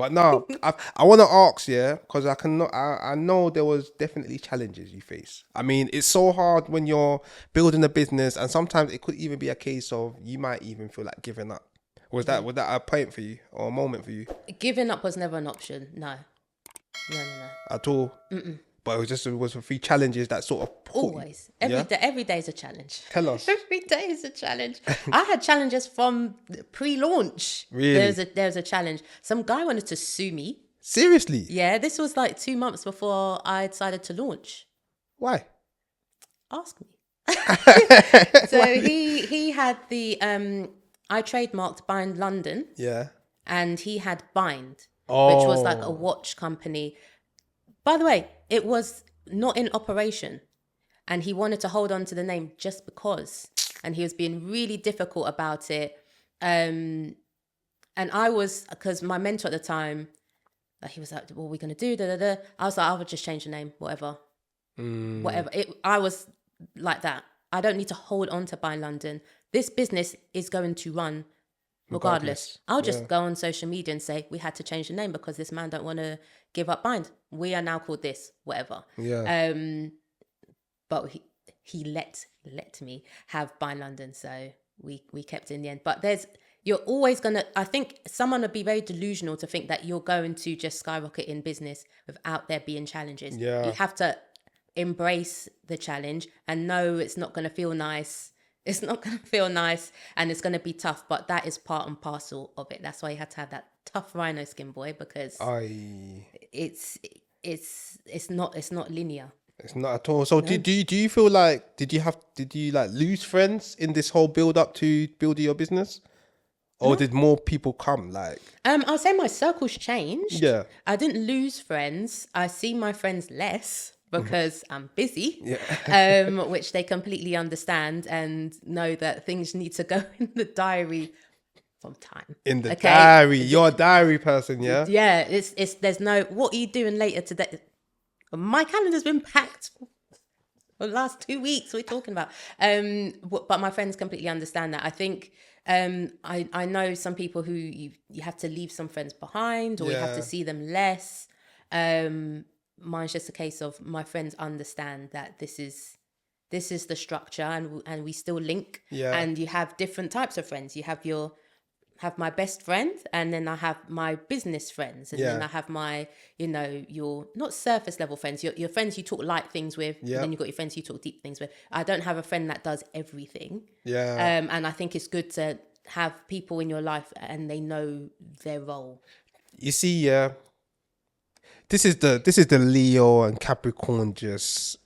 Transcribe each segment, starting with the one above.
But no, I want to ask, yeah, because I know there was definitely challenges you face. I mean, it's so hard when you're building a business, and sometimes it could even be a case of you might even feel like giving up. Was that a point for you or a moment for you Giving up was never an option. No, no. at all? But it was a few challenges that sort of put you. Always. Yeah, Every day is a challenge. tell us. Every day is a challenge. I had challenges from pre-launch. Really? There's a challenge. Some guy wanted to sue me. Seriously? Yeah, this was like 2 months before I decided to launch. Why? Ask me. So he had the I trademarked Bind London, Yeah. and he had Bind, Oh. which was like a watch company. By the way, it was not in operation, and he wanted to hold on to the name just because, and he was being really difficult about it. And I was, because my mentor at the time, he was like, "What are we gonna do?" I was like, "I would just change the name, whatever." I was like that. I don't need to hold on to Buy London. This business is going to run regardless. I'll just go on social media and say we had to change the name because this man don't want to give up Bind. We are now called this, whatever. Yeah. But he let me have Buy London, so we kept it in the end. But you're always gonna. I think someone would be very delusional to think that you're going to just skyrocket in business without there being challenges. Yeah. You have to embrace the challenge and know it's not going to feel nice. It's not going to feel nice, and it's going to be tough, but that is part and parcel of it. That's why you had to have that tough rhino skin, boy, because it's not linear. It's not at all. So do you feel like did you like lose friends in this whole build up to building your business? Or did more people come? Like, I'll say my circle's changed. Yeah. I didn't lose friends. I see my friends less because I'm busy, which they completely understand and know that things need to go in the diary from time. In the diary, you're a diary person, yeah? Yeah, it's there's no, what are you doing later today? My calendar's been packed for the last 2 weeks. What are we talking about? But my friends completely understand that. I think I know some people who you have to leave some friends behind, or you have to see them less. Mine's just a case of my friends understand that this is the structure, and we still link. Yeah. And you have different types of friends. You have my best friend, and then I have my business friends, and then I have my, your not surface level friends, your friends you talk light things with, and then you've got your friends you talk deep things with. I don't have a friend that does everything. Yeah. And I think it's good to have people in your life and they know their role. You see, this is the Leo and Capricorn, just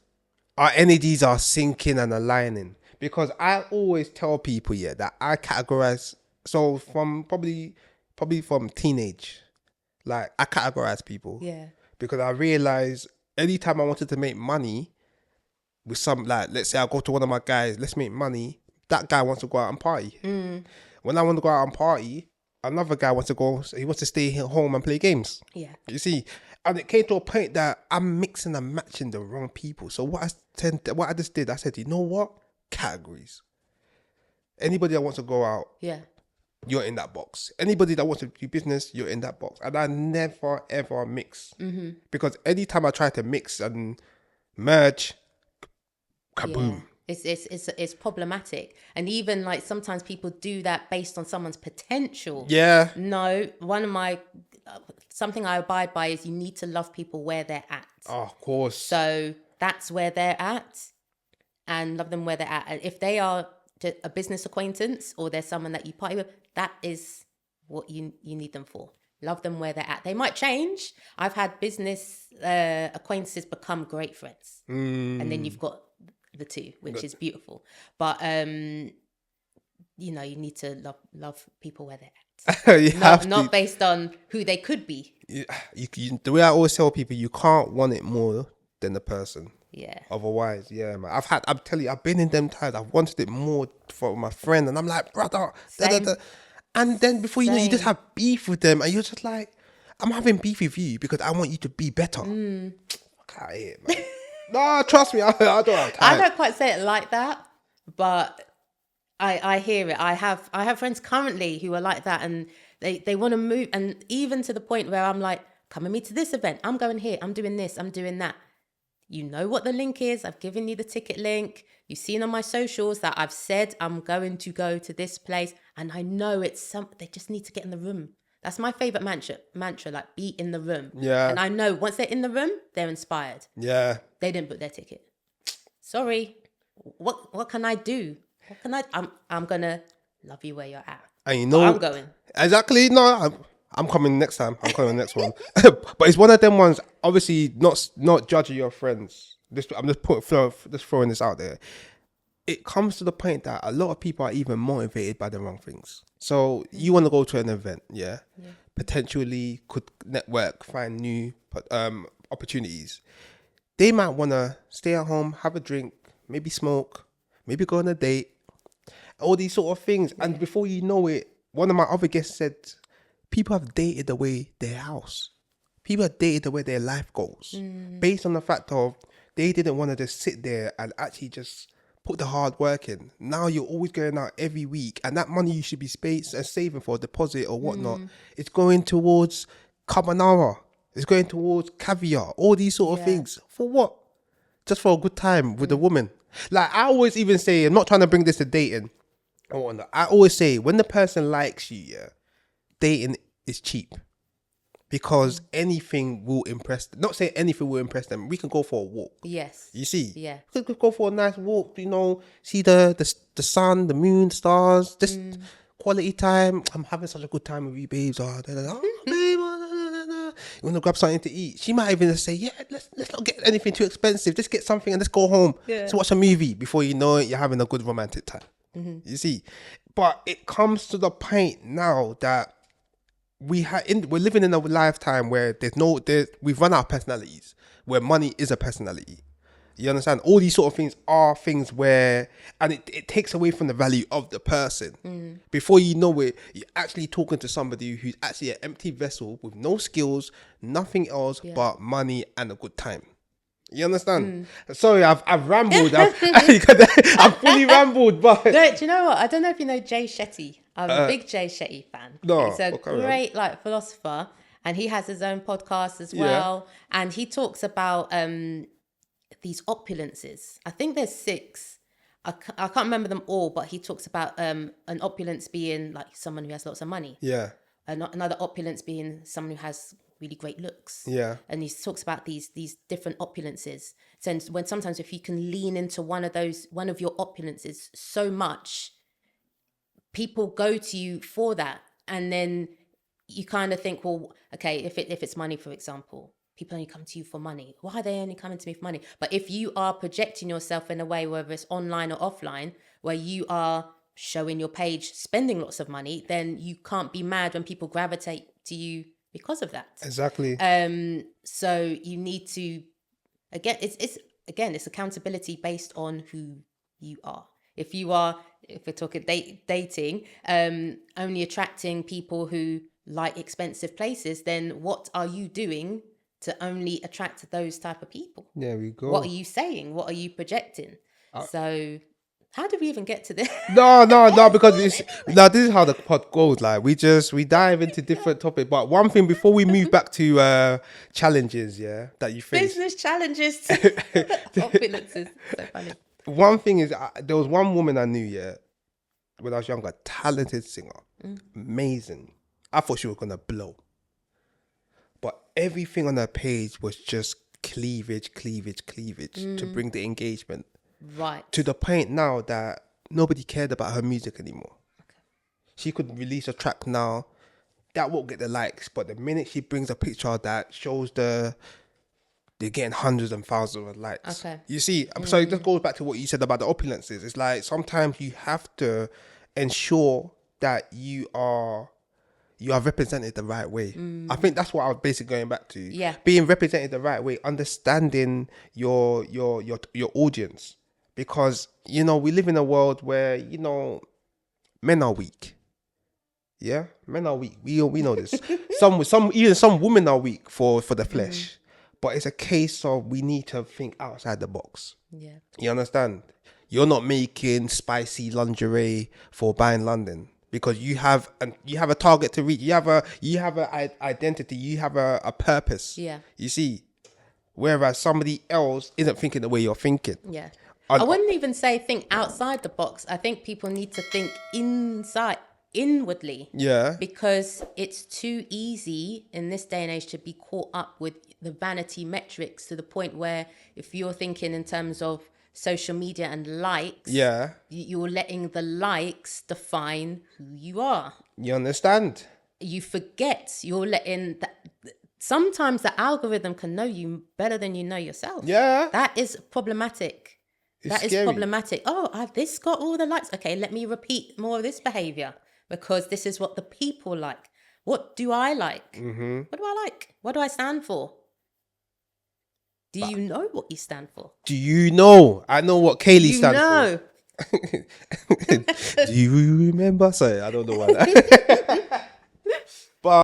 our energies are syncing and aligning, because I always tell people that I categorize. So from probably from teenage, like I categorize people. Yeah. Because I realized anytime I wanted to make money with some, like, let's say I go to one of my guys, let's make money. That guy wants to go out and party. When I want to go out and party, another guy wants to stay home and play games. Yeah. You see, and it came to a point that I'm mixing and matching the wrong people. So what I just did, I said, you know what? Categories. Anybody that wants to go out, you're in that box. Anybody that wants to do business, you're in that box. And I never ever mix, because anytime I try to mix and merge, kaboom. Yeah. It's problematic, and even like sometimes people do that based on someone's potential. Yeah. No, one of my something I abide by is you need to love people where they're at. Oh, of course. So that's where they're at, and love them where they're at. And if they are a business acquaintance, or there's someone that you party with, that is what you need them for. Love them where they're at. They might change. I've had business acquaintances become great friends, and then you've got the two, which is beautiful. But you need to love people where they're at. Not based on who they could be. The way I always tell people, you can't want it more than the person. Yeah. Otherwise, man. I'm telling you, I've been in them times. I've wanted it more for my friend, and I'm like, brother, and then before you know, you just have beef with them, and you're just like, I'm having beef with you because I want you to be better. Fuck out of here, man. No, trust me, I don't have time. I don't quite say it like that, but I hear it. I have friends currently who are like that, and They want to move, and even to the point where I'm like, come with me to this event. I'm going here. I'm doing this. I'm doing that. You know what the link is. I've given you the ticket link. You've seen on my socials that I've said I'm going to go to this place, and I know they just need to get in the room. That's my favorite mantra, like be in the room. Yeah. And I know once they're in the room, they're inspired. Yeah. They didn't book their ticket. Sorry. What can I do? What can I'm gonna love you where you're at. And you know, but I'm going. Exactly. No, I'm coming next time. I'm coming next one. But it's one of them ones. Obviously, not judging your friends. I'm just throwing this out there. It comes to the point that a lot of people are even motivated by the wrong things. So you want to go to an event, yeah? Potentially could network, find new opportunities. They might want to stay at home, have a drink, maybe smoke, maybe go on a date, all these sort of things. And before you know it, one of my other guests said, people have dated away their house. People have dated away their life goals based on the fact of they didn't want to just sit there and actually just put the hard work in. Now you're always going out every week, and that money you should be saving for a deposit or whatnot, it's going towards carbonara. It's going towards caviar, all these sort of things. For what? Just for a good time with a woman. Like, I always even say, I'm not trying to bring this to dating or whatnot. I always say, when the person likes you, dating is cheap. Because anything will impress them. Not saying anything will impress them. We can go for a walk. Yes. You see? Yeah. We could go for a nice walk, see the sun, the moon, stars, just quality time. I'm having such a good time with you, babes. Oh, babe, you want to grab something to eat? She might even say, yeah, let's not get anything too expensive. Just get something and let's go home. Yeah. Let's watch a movie. Before you know it, you're having a good romantic time. You see? But it comes to the point now that we're living in a lifetime where we've run out of personalities, where money is a personality. You understand? All these sort of things are things where, and it takes away from the value of the person. Before you know it, you're actually talking to somebody who's actually an empty vessel with no skills, nothing else but money and a good time. You understand? Sorry, I've rambled. I've fully rambled. But do you know what? I don't know if you know Jay Shetty. I'm a big Jay Shetty fan. No, he's a great philosopher, and he has his own podcast as well. Yeah. And he talks about these opulences. I think there's 6. I can't remember them all, but he talks about an opulence being like someone who has lots of money. Yeah. Another opulence being someone who has really great looks. Yeah. And he talks about these different opulences. So when sometimes if you can lean into one of your opulences so much, people go to you for that. And then you kind of think, well, okay, if it's money, for example, people only come to you for money. Why are they only coming to me for money? But if you are projecting yourself in a way, whether it's online or offline, where you are showing your page spending lots of money, then you can't be mad when people gravitate to you because of that. Exactly. So you need to, it's accountability based on who you are. If we're talking dating, only attracting people who like expensive places, then what are you doing to only attract those type of people? There we go. What are you saying? What are you projecting? So how did we even get to this? No, because this is how the pod goes. Like we dive into different topics. But one thing before we move back to challenges, that you face. Business challenges. Opulences. So funny. One thing is, there was one woman I knew, when I was younger, talented singer, amazing. I thought she was gonna blow, but everything on her page was just cleavage to bring the engagement. Right. To the point now that nobody cared about her music anymore. Okay. She could release a track now that won't get the likes, but the minute she brings a picture that shows they're getting hundreds and thousands of likes. Okay. You see, so it just goes back to what you said about the opulences. It's like sometimes you have to ensure that you are represented the right way. I think that's what I was basically going back to. Yeah. Being represented the right way, understanding your audience. Because, we live in a world where, men are weak. Yeah? Men are weak. We know this. Some women are weak for the flesh. But it's a case of we need to think outside the box. Yeah. You understand? You're not making spicy lingerie for buying London. because you have a target to reach. You have a identity. You have a purpose. Yeah. You see, whereas somebody else isn't thinking the way you're thinking. Yeah. I wouldn't even say think outside the box. I think people need to think inwardly. Yeah. Because it's too easy in this day and age to be caught up with the vanity metrics to the point where if you're thinking in terms of social media and likes, you're letting the likes define who you are. You understand? You forget you're letting that. Sometimes the algorithm can know you better than you know yourself. Yeah. That is problematic. That is problematic. Oh, this got all the likes. Okay, let me repeat more of this behavior because this is what the people like. What do I like? Mm-hmm. What do I like? What do I stand for? Do you know what you stand for? Do you know? I know what Kayleigh stands for. Do you remember? Sorry, I don't know why.